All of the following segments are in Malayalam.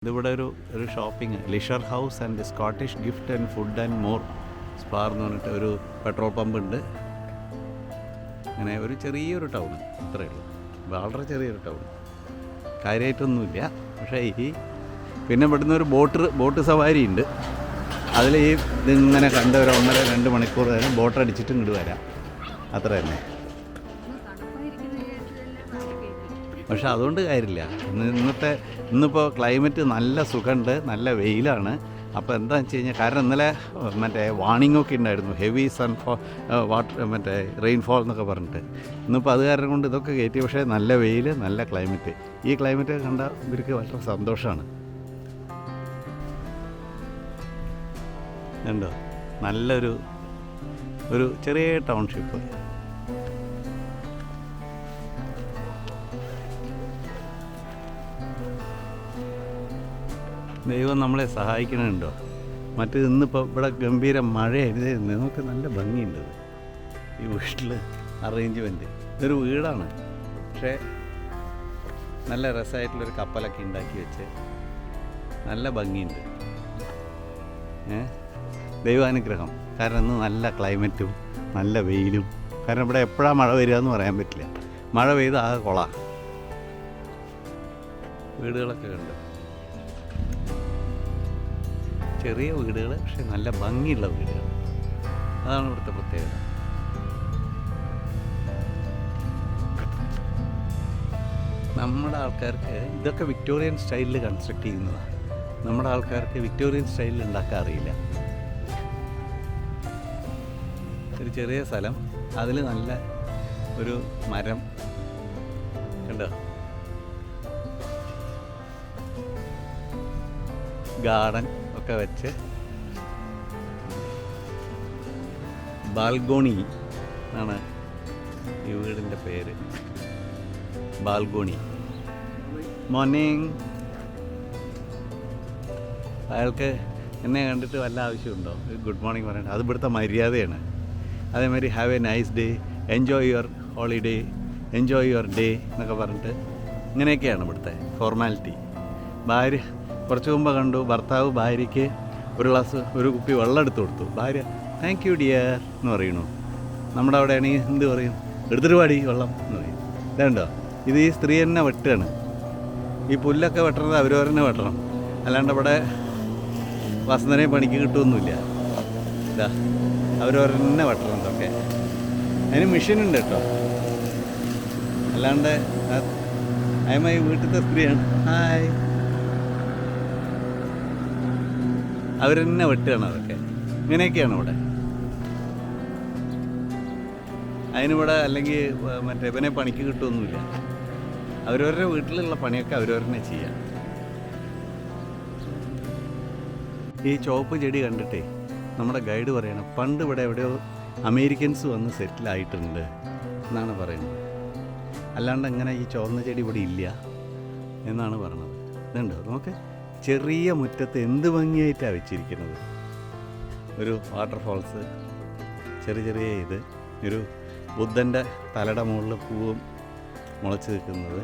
ഇതിവിടെ ഒരു shopping leisure house and Scottish gift and food and more Spar എന്ന് പറഞ്ഞിട്ട് ഒരു പെട്രോൾ പമ്പ് ഉണ്ട്. അങ്ങനെ ഒരു ചെറിയൊരു ടൗൺ, അത്രയേ ഉള്ളൂ. വളരെ ചെറിയൊരു ടൗൺ, കാര്യമായിട്ടൊന്നുമില്ല. പക്ഷേ പിന്നെ ഇവിടുന്ന് ഒരു ബോട്ട് സവാരി ഉണ്ട്. അതിൽ ഇതിങ്ങനെ കണ്ട് ഒരു 1.5-2 മണിക്കൂർ നേരം ബോട്ടടിച്ചിട്ട് ഇങ്ങോട്ട് വരാം, അത്ര തന്നെ. പക്ഷെ അതുകൊണ്ട് കാര്യമില്ല. ഇന്നിപ്പോൾ ക്ലൈമറ്റ് നല്ല സുഖമുണ്ട്, നല്ല വെയിലാണ്. അപ്പോൾ എന്താണെന്ന് വെച്ച് കഴിഞ്ഞാൽ, കാരണം ഇന്നലെ മറ്റേ വാണിങ്ങൊക്കെ ഉണ്ടായിരുന്നു, ഹെവി മറ്റേ റെയിൻഫോൾ എന്നൊക്കെ പറഞ്ഞിട്ട്. ഇന്നിപ്പോൾ അത് കാരണം കൊണ്ട് ഇതൊക്കെ കയറ്റി. പക്ഷേ നല്ല വെയിൽ, നല്ല ക്ലൈമറ്റ്. ഈ ക്ലൈമറ്റ് കണ്ട ഇവർക്ക് വളരെ സന്തോഷമാണ്. ഉണ്ടോ, നല്ലൊരു ചെറിയ ടൗൺഷിപ്പ്. ദൈവം നമ്മളെ സഹായിക്കണുണ്ടോ. മറ്റേത് ഇന്നിപ്പോൾ ഇവിടെ ഗംഭീര മഴയായിരുന്നു, നമുക്ക് നല്ല ഭംഗിയുണ്ട് ഈ വീട്ടിൽ അറേഞ്ച്മെൻറ്റ്. ഇതൊരു വീടാണ്, പക്ഷേ നല്ല രസമായിട്ടുള്ളൊരു കപ്പലൊക്കെ ഉണ്ടാക്കി വെച്ച് നല്ല ഭംഗിയുണ്ട്. ദൈവാനുഗ്രഹം. കാരണം ഇന്ന് നല്ല ക്ലൈമറ്റും നല്ല വെയിലും. കാരണം ഇവിടെ എപ്പോഴാണ് മഴ വരിക എന്ന് പറയാൻ പറ്റില്ല. മഴ പെയ്ത് ആകെ കൊള. വീടുകളൊക്കെ ഉണ്ട്, ചെറിയ വീടുകൾ, പക്ഷെ നല്ല ഭംഗിയുള്ള വീടുകൾ. അതാണ് ഇവിടുത്തെ പ്രത്യേകത. നമ്മുടെ ആൾക്കാർക്ക് ഇതൊക്കെ വിക്ടോറിയൻ സ്റ്റൈലിൽ കൺസ്ട്രക്ട് ചെയ്യുന്നതാണ്. നമ്മുടെ ആൾക്കാർക്ക് വിക്ടോറിയൻ സ്റ്റൈലിൽ ഉണ്ടാക്കാൻ അറിയില്ല. ഒരു ചെറിയ സ്ഥലം, അതിൽ നല്ല ഒരു മരം കണ്ടോ, ഗാർഡൻ ഒക്കെ വെച്ച്, ബാൽഗോണി ആണ് ഈ വീടിൻ്റെ പേര്. ബാൽഗോണി. മോർണിംഗ്. അയാൾക്ക് എന്നെ കണ്ടിട്ട് വല്ല ആവശ്യമുണ്ടോ ഗുഡ് മോർണിംഗ് പറയണ്ട? അത് ഇവിടുത്തെ മര്യാദയാണ്. അതേമാതിരി have A nice day, enjoy your holiday, enjoy your day എന്നൊക്കെ പറഞ്ഞിട്ട് ഇങ്ങനെയൊക്കെയാണ് ഇവിടുത്തെ ഫോർമാലിറ്റി. ഭാര്യ കുറച്ച് മുമ്പ് കണ്ടു, ഭർത്താവ് ഭാര്യയ്ക്ക് ഒരു കുപ്പി വെള്ളം എടുത്തു കൊടുത്തു. ഭാര്യ താങ്ക് യു ഡിയർ എന്ന് പറയണു. നമ്മുടെ അവിടെ ആണെങ്കിൽ എന്ത് പറയും? എടുത്തിട്ട് പാടി വെള്ളം എന്ന് പറയും. ഇതുണ്ടോ, ഇത് ഈ സ്ത്രീ തന്നെ വെട്ടുകയാണ്. ഈ പുല്ലൊക്കെ വെട്ടണത് അവരവർ തന്നെ വെട്ടണം, അല്ലാണ്ട് ഇവിടെ വസന്തനെ പണിക്ക് കിട്ടുമൊന്നുമില്ല. ഇതാ അവരവർ തന്നെ വെട്ടണം ഇതൊക്കെ. അതിന് മെഷീനുണ്ട് കേട്ടോ, അല്ലാണ്ട് അയമായി വീട്ടിലത്തെ സ്ത്രീയാണ്. ഹായ്. അവർ തന്നെ വെട്ടുകയാണ് അതൊക്കെ. ഇങ്ങനെയൊക്കെയാണ് ഇവിടെ. അതിനിവിടെ അല്ലെങ്കിൽ മറ്റേ ഇവനെ പണിക്ക് കിട്ടുമൊന്നുമില്ല. അവരവരുടെ വീട്ടിലുള്ള പണിയൊക്കെ അവരവർ തന്നെ ചെയ്യാം. ഈ ചുവപ്പ് ചെടി കണ്ടിട്ടേ നമ്മുടെ ഗൈഡ് പറയണം, പണ്ട് ഇവിടെ എവിടെയോ അമേരിക്കൻസ് വന്ന് സെറ്റിലായിട്ടുണ്ട് എന്നാണ് പറയുന്നത്. അല്ലാണ്ട് അങ്ങനെ ഈ ചുവന്ന ചെടി ഇവിടെ ഇല്ല എന്നാണ് പറയണത്. ഇതുണ്ടോ നമുക്ക്, ചെറിയ മുറ്റത്ത് എന്ത് ഭംഗിയായിട്ടാണ് വെച്ചിരിക്കുന്നത്. ഒരു വാട്ടർഫോൾസ്, ചെറിയ ഇത്, ഒരു ബുദ്ധൻ്റെ തലയുടെ മുകളിൽ പൂവും മുളച്ച് നിൽക്കുന്നത്.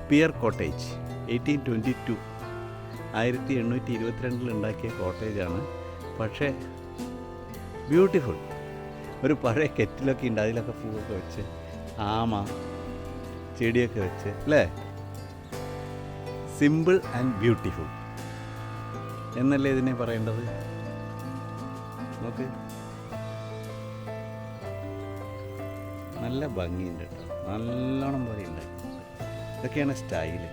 പിയർ കോട്ടേജ് 1822, 1822 ഉണ്ടാക്കിയ കോട്ടേജാണ്. പക്ഷേ ബ്യൂട്ടിഫുൾ. ഒരു പഴയ കെറ്റിലൊക്കെ ഉണ്ട്, അതിലൊക്കെ പൂവൊക്കെ വെച്ച്, ആമ ചെടിയൊക്കെ വെച്ച്, അല്ലേ? സിമ്പിൾ ആൻഡ് ബ്യൂട്ടിഫുൾ എന്നല്ലേ ഇതിനെ പറയേണ്ടത്. നോക്ക്, നല്ല ഭംഗിയുണ്ട് കേട്ടോ, നല്ലോണം പറയുന്നുണ്ട്. ഇതൊക്കെയാണ് സ്റ്റൈല്.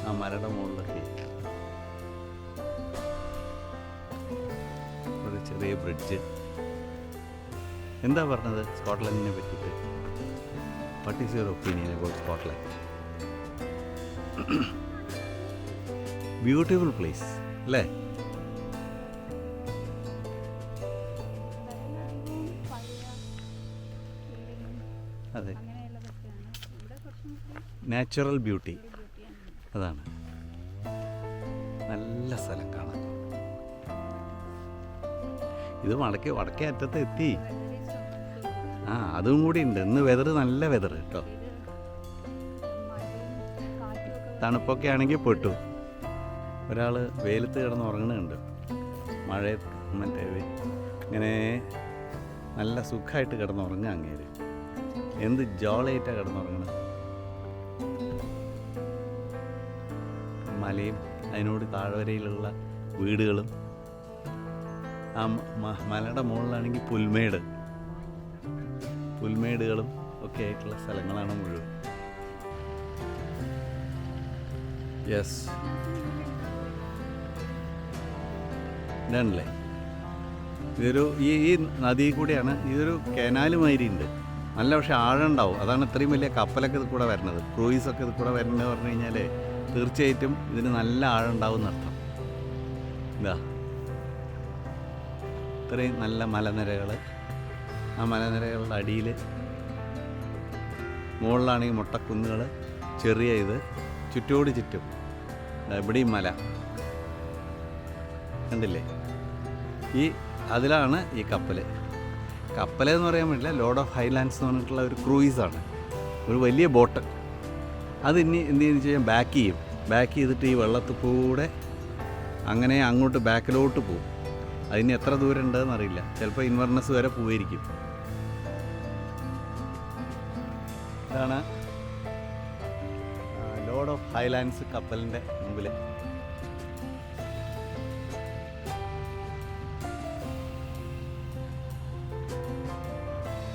ആ മരയുടെ മുകളിലൊക്കെ ഒരു ചെറിയ ബ്രിഡ്ജ്. എന്താ പറഞ്ഞത് സ്കോട്ട്ലൻഡിനെ പറ്റിയിട്ട്? What is your opinion about Scotland? Beautiful place അല്ലേ? അതെ, നാച്ചുറൽ ബ്യൂട്ടി അതാണ്. നല്ല സ്ഥലം കാണാൻ. ഇത് വടക്കേ അറ്റത്ത് എത്തി. അതും കൂടി ഉണ്ട്. ഇന്ന് വെതർ നല്ല വെതർ കേട്ടോ. തണുപ്പൊക്കെ ആണെങ്കിൽ പെട്ടു. ഒരാൾ വെയിലത്ത് കിടന്ന് ഉറങ്ങുന്നുണ്ട്. മഴ മറ്റേ ഇങ്ങനെ നല്ല സുഖമായിട്ട് കിടന്നുറങ്ങുക. അങ്ങേര് എന്ത് ജോളിയായിട്ടാണ് കിടന്നുറങ്ങുന്നത്. മലയും അതിനോട് താഴ്വരയിലുള്ള വീടുകളും, ആ മലയുടെ മുകളിലാണെങ്കിൽ പുൽമേടുകളും ഒക്കെ ആയിട്ടുള്ള സ്ഥലങ്ങളാണ് മുഴുവൻ. യെസ്, ഇതാണല്ലേ ഇതൊരു ഈ നദി കൂടെയാണ്. ഇതൊരു കനാല് മാതിരി ഉണ്ട്. നല്ല പക്ഷേ ആഴം ഉണ്ടാവും. അതാണ് ഇത്രയും വലിയ കപ്പലൊക്കെ ഇത് കൂടെ വരുന്നത്, ക്രൂയിസൊക്കെ ഇത് കൂടെ വരുന്നത് പറഞ്ഞു കഴിഞ്ഞാൽ തീർച്ചയായിട്ടും ഇതിന് നല്ല ആഴം ഉണ്ടാവും എന്നർത്ഥം. ഇതാ ഇത്രയും നല്ല മലനിരകൾ. ആ മലനിരകളുടെ അടിയിൽ മുകളിലാണെങ്കിൽ മുട്ടക്കുന്നുകൾ, ചെറിയ ഇത് ചുറ്റോട് ചുറ്റും എവിടെയും മല കണ്ടില്ലേ. അതിലാണ് ഈ കപ്പലെന്ന് പറയാൻ പറ്റില്ല, ലോർഡ് ഓഫ് ഹൈലാൻഡ്സ് എന്ന് പറഞ്ഞിട്ടുള്ള ഒരു ക്രൂയിസാണ്, ഒരു വലിയ ബോട്ട്. അത് ഇനി എന്ത് ചെയ്യുന്നു ചെയ്യാൻ ബാക്ക് ചെയ്തിട്ട് ഈ വെള്ളത്തിൽ കൂടെ അങ്ങനെ അങ്ങോട്ട് ബാക്കിലോട്ട് പോകും. അതിന് എത്ര ദൂരം ഉണ്ടെന്ന് അറിയില്ല, ചിലപ്പോൾ ഇൻവർണസ് വരെ പോയിരിക്കും. ഇതാണ് ലോർഡ് ഓഫ് ഹൈലാൻഡ്സ് കപ്പലിൻ്റെ മുമ്പിൽ.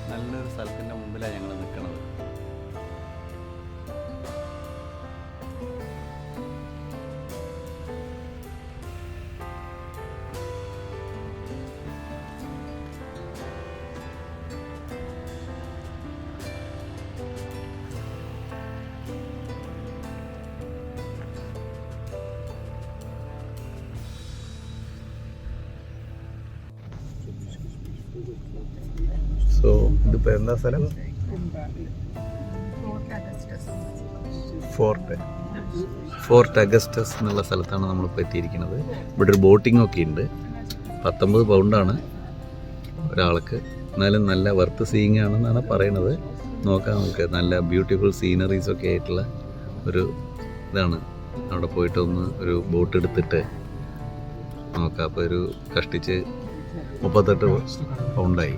നല്ലൊരു സ്ഥലത്തിൻ്റെ മുമ്പിലാണ് ഞങ്ങൾ നിൽക്കുന്നത്. സോ ഇതിപ്പോൾ എന്താ സ്ഥലം? ഫോർട്ട് അഗസ്റ്റസ് എന്നുള്ള സ്ഥലത്താണ് നമ്മളിപ്പോൾ എത്തിയിരിക്കുന്നത്. ഇവിടെ ഒരു ബോട്ടിംഗ് ഒക്കെ ഉണ്ട്. 19 പൗണ്ടാണ് ഒരാൾക്ക്. എന്നാലും നല്ല വർത്ത് സീയിങ് ആണെന്നാണ് പറയണത്. നോക്കാം നമുക്ക്. നല്ല ബ്യൂട്ടിഫുൾ സീനറീസൊക്കെ ആയിട്ടുള്ള ഒരു ഇതാണ്. അവിടെ പോയിട്ടൊന്ന് ഒരു ബോട്ട് എടുത്തിട്ട് നോക്കാം. അപ്പോൾ ഒരു കഷ്ടിച്ച് 38 പൗണ്ടായി.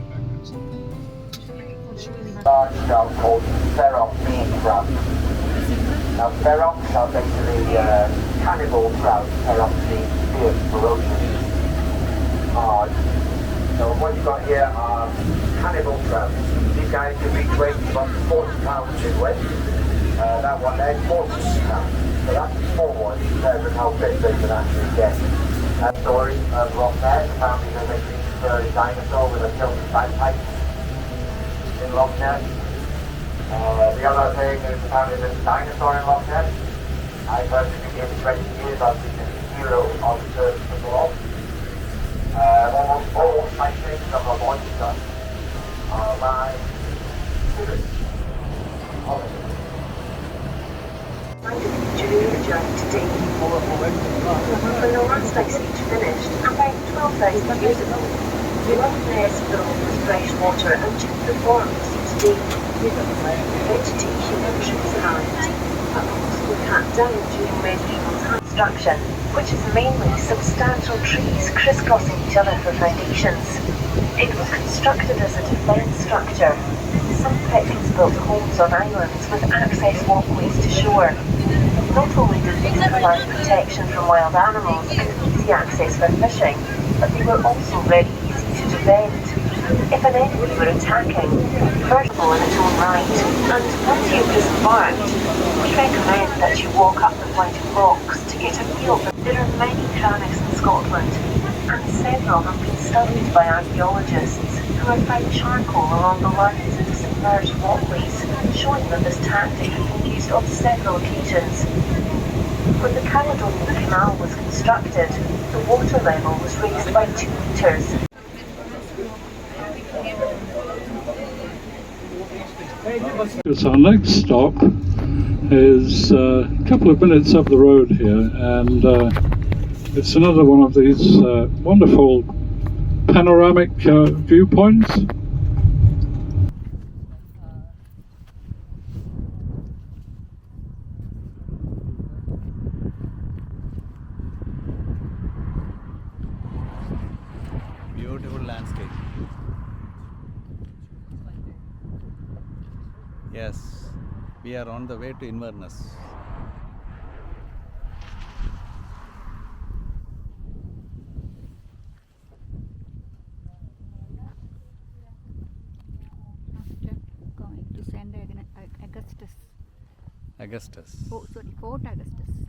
Shell called ferox bean crab. Now ferox are basically cannibal crabs. Ferox means fierce, ferocious, hard. So what you've got here are cannibal crabs. These guys can reach weight about 40 pounds in weight. That one there, 40 pounds. So that's a small one compared with how big they can actually get. That story of Loch Ness, apparently they make these dinosaur with a tilted bagpipe in Loch Ness. The other thing is apparently there's a dinosaur in Loch Ness. I personally became 20 years I've been a hero on the surface of the Loch. Almost my things of my body done are my spirits. During the journey to Davy Moor, when the last ice age finished, about 12,000 years ago, Loch Ness filled with fresh water and took the forms today. Vegetation and trees thrived, but also cut down during medieval construction, which is mainly substantial trees crisscrossing each other for foundations. It was constructed as a defence structure. Some Britons built homes on islands with access walkways to shore. Not only did they provide protection from wild animals and easy access for fishing, but they were also very easy to defend. If an enemy were attacking, versatile in its own right, and once you've disembarked, we recommend that you walk up the flight of rocks to get a feel. There are many crannies in Scotland, and several have been studied by archaeologists who have found charcoal along the lines of the submerged walkways, showing that this tactic has been used on several occasions. When the Caledonian Canal was constructed, the water level was raised by 2 metres. Our next stop is a couple of minutes up the road here, and it's another one of these wonderful panoramic viewpoints. beautiful landscape. Yes, we are on the way to Inverness. After going to St. Augustus. Augustus. Oh, sorry, Fort Augustus.